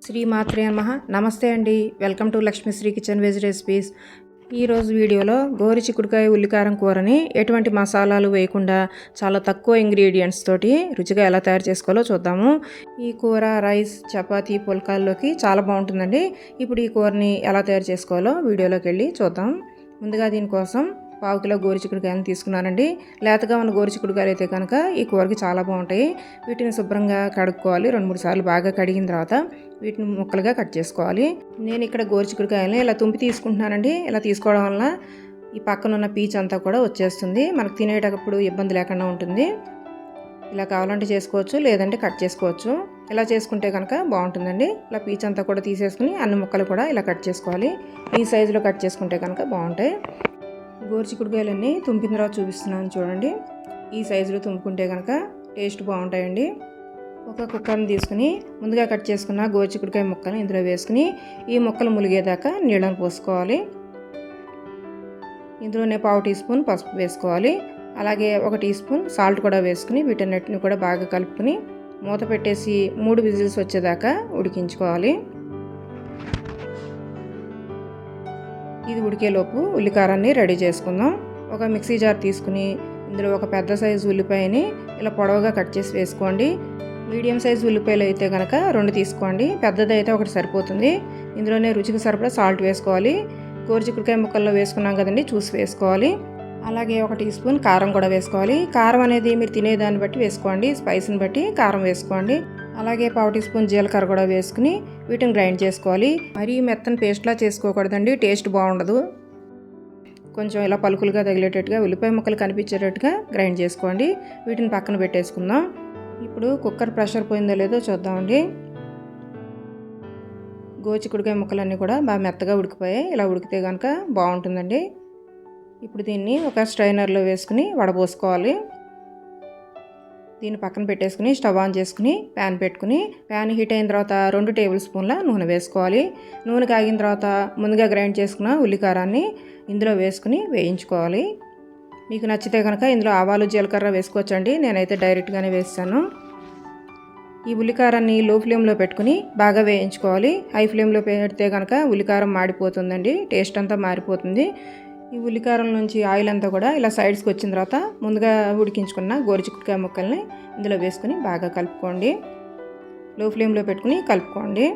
శ్రీమాత్రే నమః. నమస్తే అండి. Welcome to Lakshmisri kitchen veg recipes. ఈరోజు వీడియోలో గోరు చిక్కుడుకాయ ఉల్లికారం కూరని ఎటువంటి మసాలాలు వేయకుండా చాలా తక్కువ ఇంగ్రీడియంట్స్ తోటి రుచిగా ఎలా తయారు చేసుకోవాలో చూద్దాము. ఈ కూర రైస్, చపాతీ, పుల్కాల్లోకి చాలా బాగుంటుందండి. ఇప్పుడు ఈ కూరని ఎలా తయారు చేసుకోవాలో వీడియోలోకి వెళ్ళి చూద్దాం. ముందుగా దీనికోసం 1/2 కిలో గోరు చిక్కుడుకాయలను తీసుకున్నానండి. లేతగా ఉన్న గోరు చిక్కుడుకాయలు అయితే కనుక ఈ కూరకి చాలా బాగుంటాయి. వీటిని శుభ్రంగా కడుక్కోవాలి. 2-3 సార్లు బాగా కడిగిన తర్వాత వీటిని ముక్కలుగా కట్ చేసుకోవాలి. నేను ఇక్కడ గోరు చిక్కుడుకాయలని ఇలా తుంపి తీసుకుంటున్నానండి. ఇలా తీసుకోవడం వల్ల ఈ పక్కన ఉన్న పీచ్ అంతా కూడా వచ్చేస్తుంది. మనకు తినేటప్పుడు ఇబ్బంది లేకుండా ఉంటుంది. ఇలా కావాలంటే చేసుకోవచ్చు, లేదంటే కట్ చేసుకోవచ్చు. ఇలా చేసుకుంటే కనుక బాగుంటుందండి. ఇలా పీచ్ అంతా కూడా తీసేసుకుని అన్ని ముక్కలు కూడా ఇలా కట్ చేసుకోవాలి. ఈ సైజులో కట్ చేసుకుంటే కనుక బాగుంటాయి. గోరు చిక్కుడుకాయలన్నీ తుంపిన తర్వాత చూపిస్తున్నాను చూడండి. ఈ సైజులో తుంపుకుంటే కనుక టేస్ట్ బాగుంటాయండి. ఒక కుక్కర్ని తీసుకుని ముందుగా కట్ చేసుకున్న గోరు చిక్కుడుకాయ ముక్కలు ఇందులో వేసుకుని ఈ ముక్కలు ములిగేదాకా నీళ్ళని పోసుకోవాలి. ఇందులోనే 1/2 టీ స్పూన్ పసుపు వేసుకోవాలి. అలాగే 1 టీ స్పూన్ సాల్ట్ కూడా వేసుకుని వీటన్నిటిని కూడా బాగా కలుపుకుని మూత పెట్టేసి 3 విజిల్స్ వచ్చేదాకా ఉడికించుకోవాలి. ఇది ఉడికేలోపు ఉల్లికారాన్ని రెడీ చేసుకుందాం. ఒక మిక్సీ జార్ తీసుకుని ఇందులో ఒక పెద్ద సైజు ఉల్లిపాయని ఇలా పొడవుగా కట్ చేసి వేసుకోండి. మీడియం సైజు ఉల్లిపాయలు అయితే కనుక 2 తీసుకోండి. పెద్దది అయితే 1 సరిపోతుంది. ఇందులోనే రుచికి సరిపడా సాల్ట్ వేసుకోవాలి. గోరు చిక్కుడుకాయ ముక్కల్లో వేసుకున్నాం కదండి, చూసి వేసుకోవాలి. అలాగే 1 టీ స్పూన్ కారం కూడా వేసుకోవాలి. కారం అనేది మీరు తినేదాన్ని బట్టి వేసుకోండి, స్పైస్ని బట్టి కారం వేసుకోండి. అలాగే 1/2 టీ స్పూన్ జీలకర్ర కూడా వేసుకుని వీటిని గ్రైండ్ చేసుకోవాలి. మరీ మెత్తని పేస్ట్లా చేసుకోకూడదండి, టేస్ట్ బాగుండదు. కొంచెం ఇలా పలుకులుగా తగిలేటట్టుగా ఉల్లిపాయ ముక్కలు కనిపించేటట్టుగా గ్రైండ్ చేసుకోండి. వీటిని పక్కన పెట్టేసుకుందాం. ఇప్పుడు కుక్కర్ ప్రెషర్ పోయిందో లేదో చూద్దామండి. గోరు చిక్కుడుకాయ ముక్కలన్నీ కూడా బాగా మెత్తగా ఉడికిపోయాయి. ఇలా ఉడికితే కనుక బాగుంటుందండి. ఇప్పుడు దీన్ని ఒక స్ట్రైనర్లో వేసుకుని వడపోసుకోవాలి. దీన్ని పక్కన పెట్టేసుకుని స్టవ్ ఆన్ చేసుకుని ప్యాన్ పెట్టుకుని ప్యాన్ హీట్ అయిన తర్వాత 2 టేబుల్ స్పూన్ల నూనె వేసుకోవాలి. నూనె కాగిన తర్వాత ముందుగా గ్రైండ్ చేసుకున్న ఉల్లికారాన్ని ఇందులో వేసుకుని వేయించుకోవాలి. మీకు నచ్చితే కనుక ఇందులో ఆవాలు, జీలకర్ర వేసుకోవచ్చండి. నేనైతే డైరెక్ట్గానే వేస్తాను. ఈ ఉల్లికారాన్ని లో ఫ్లేమ్లో పెట్టుకుని బాగా వేయించుకోవాలి. హై ఫ్లేమ్లో పెడితే కనుక ఉల్లికారం మాడిపోతుందండి, టేస్ట్ అంతా మారిపోతుంది. ఈ ఉల్లికారం నుంచి ఆయిల్ అంతా కూడా ఇలా సైడ్స్కి వచ్చిన తర్వాత ముందుగా ఉడికించుకున్న గోరు చిక్కుడుకాయ ముక్కల్ని ఇందులో వేసుకుని బాగా కలుపుకోండి. లో ఫ్లేమ్లో పెట్టుకుని కలుపుకోండి.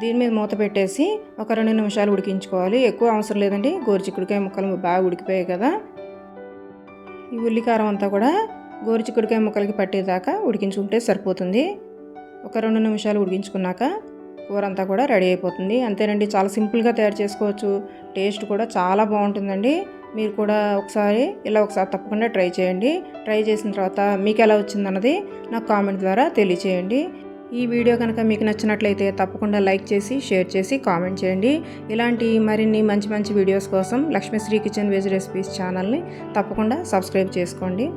దీని మీద మూత పెట్టేసి ఒక 2 నిమిషాలు ఉడికించుకోవాలి. ఎక్కువ అవసరం లేదండి, గోరు చిక్కుడుకాయ ముక్కలు బాగా ఉడికిపోయాయి కదా. ఈ ఉల్లికారం అంతా కూడా గోరు చిక్కుడుకాయ ముక్కలకి పట్టేదాకా ఉడికించుకుంటే సరిపోతుంది. ఒక 2 నిమిషాలు ఉడికించుకున్నాక కూర అంతా కూడా రెడీ అయిపోతుంది. అంతేనండి, చాలా సింపుల్గా తయారు చేసుకోవచ్చు. టేస్ట్ కూడా చాలా బాగుంటుందండి. మీరు కూడా ఒకసారి తప్పకుండా ట్రై చేయండి. ట్రై చేసిన తర్వాత మీకు ఎలా వచ్చిందన్నది నాకు కామెంట్ ద్వారా తెలియచేయండి. ఈ వీడియో కనుక మీకు నచ్చినట్లయితే తప్పకుండా లైక్ చేసి, షేర్ చేసి, కామెంట్ చేయండి. ఇలాంటి మరిన్ని మంచి మంచి వీడియోస్ కోసం లక్ష్మీశ్రీ కిచెన్ వెజ్ రెసిపీస్ ఛానల్ని తప్పకుండా సబ్స్క్రైబ్ చేసుకోండి.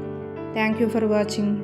Thank you for watching.